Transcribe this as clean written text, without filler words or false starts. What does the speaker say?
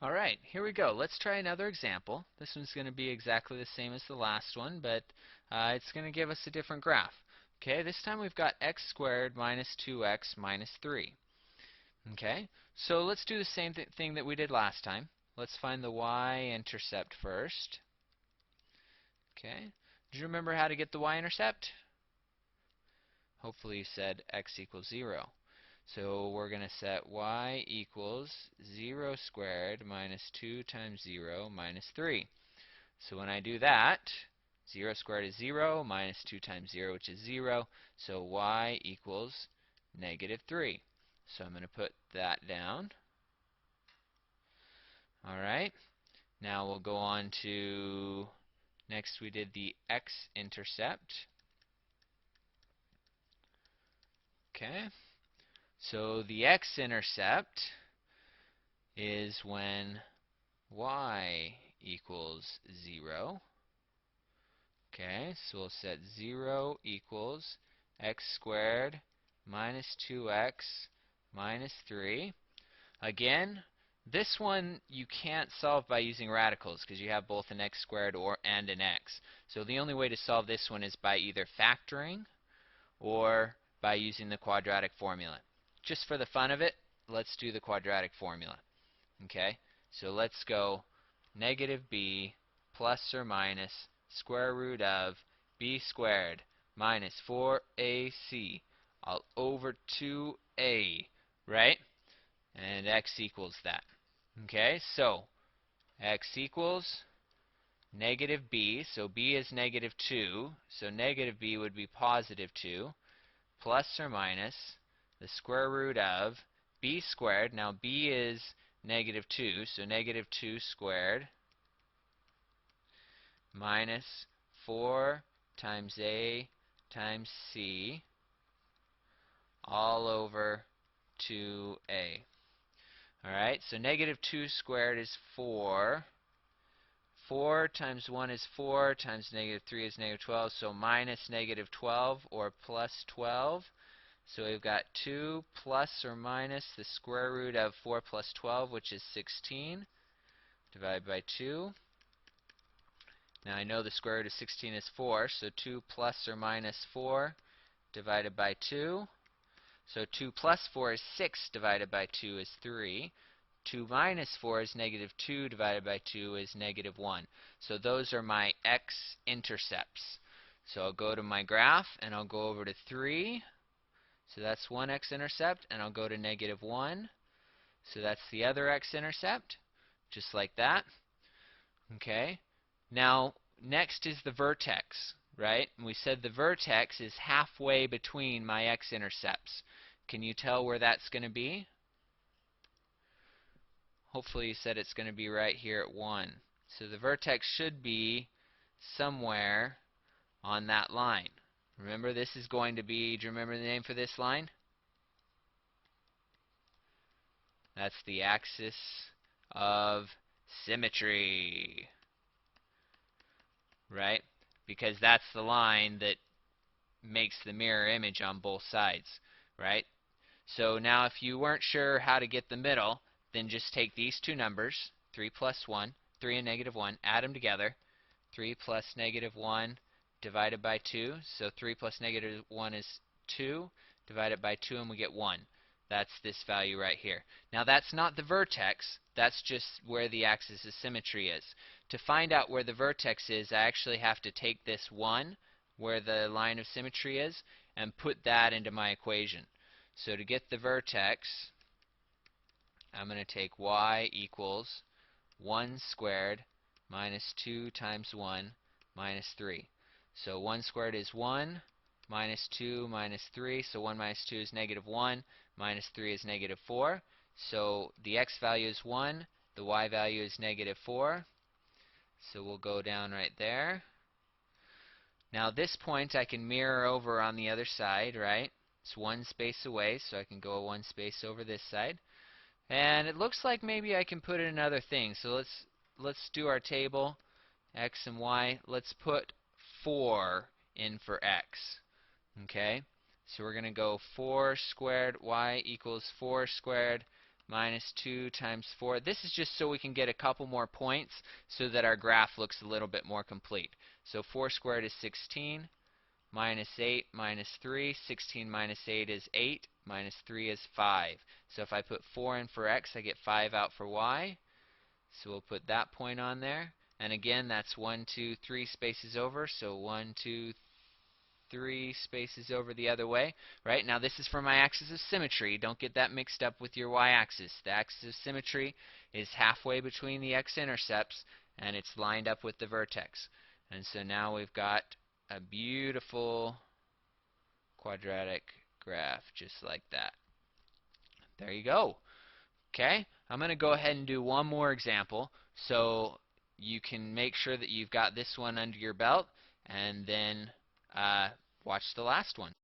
Alright, here we go. Let's try another example. This one's going to be exactly the same as the last one, but it's going to give us a different graph. Okay, this time we've got x squared minus 2x minus 3. Okay, so let's do the same thing that we did last time. Let's find the y-intercept first. Okay, do you remember how to get the y-intercept? Hopefully you said x equals 0. So we're going to set y equals 0 squared minus 2 times 0 minus 3. So when I do that, 0 squared is 0, minus 2 times 0, which is 0. So y equals negative 3. So I'm going to put that down. Alright, now we'll go on to, next we did the x-intercept. Okay. So the x-intercept is when y equals 0. Okay, so we'll set 0 equals x squared minus 2x minus 3. Again, this one you can't solve by using radicals because you have both an x squared and an x. So the only way to solve this one is by either factoring or by using the quadratic formula. Just for the fun of it, let's do the quadratic formula. Okay, so let's go negative b plus or minus square root of b squared minus 4ac all over 2a, right? And x equals that. Okay, so x equals negative b, so b is negative 2, so negative b would be positive 2, plus or minus the square root of b squared. Now b is negative 2, so negative 2 squared minus 4 times a times c all over 2a. Alright, so negative 2 squared is 4. 4 times 1 is 4, times negative 3 is negative 12, so minus negative 12 or plus 12. So we've got 2 plus or minus the square root of 4 plus 12, which is 16, divided by 2. Now I know the square root of 16 is 4, so 2 plus or minus 4 divided by 2. So 2 plus 4 is 6 divided by 2 is 3. 2 minus 4 is negative 2 divided by 2 is negative 1. So those are my x-intercepts. So I'll go to my graph and I'll go over to 3. So that's one x-intercept, and I'll go to negative 1. So that's the other x-intercept, just like that. Okay. Now, next is the vertex, right? And we said the vertex is halfway between my x-intercepts. Can you tell where that's going to be? Hopefully you said it's going to be right here at 1. So the vertex should be somewhere on that line. Remember, this is going to be, do you remember the name for this line? That's the axis of symmetry, right? Because that's the line that makes the mirror image on both sides, right? So now if you weren't sure how to get the middle, then just take these two numbers, 3 plus 1, 3 and negative 1, add them together. 3 plus negative 1 divided by 2. So 3 plus negative 1 is 2, divided by 2 and we get 1. That's this value right here. Now that's not the vertex, that's just where the axis of symmetry is. To find out where the vertex is, I actually have to take this 1, where the line of symmetry is, and put that into my equation. So to get the vertex, I'm going to take y equals 1 squared minus 2 times 1 minus 3. So 1 squared is 1, minus 2 minus 3, so 1 minus 2 is negative 1, minus 3 is negative 4. So the x value is 1, the y value is negative 4. So we'll go down right there. Now this point I can mirror over on the other side, right? It's one space away, so I can go one space over this side. And it looks like maybe I can put in another thing. So let's do our table, x and y. Let's put 4 in for x. Okay? So we're going to go 4 squared, y equals 4 squared minus 2 times 4. This is just so we can get a couple more points so that our graph looks a little bit more complete. So 4 squared is 16, minus 8 minus 3. 16 minus 8 is 8, minus 3 is 5. So if I put 4 in for x, I get 5 out for y. So we'll put that point on there. And again, that's 1, 2, 3 spaces over. So 1, 2, 3 spaces over the other way. Right? Now this is for my axis of symmetry. Don't get that mixed up with your y-axis. The axis of symmetry is halfway between the x-intercepts, and it's lined up with the vertex. And so now we've got a beautiful quadratic graph just like that. There you go. Okay, I'm going to go ahead and do one more example so you can make sure that you've got this one under your belt, and then watch the last one.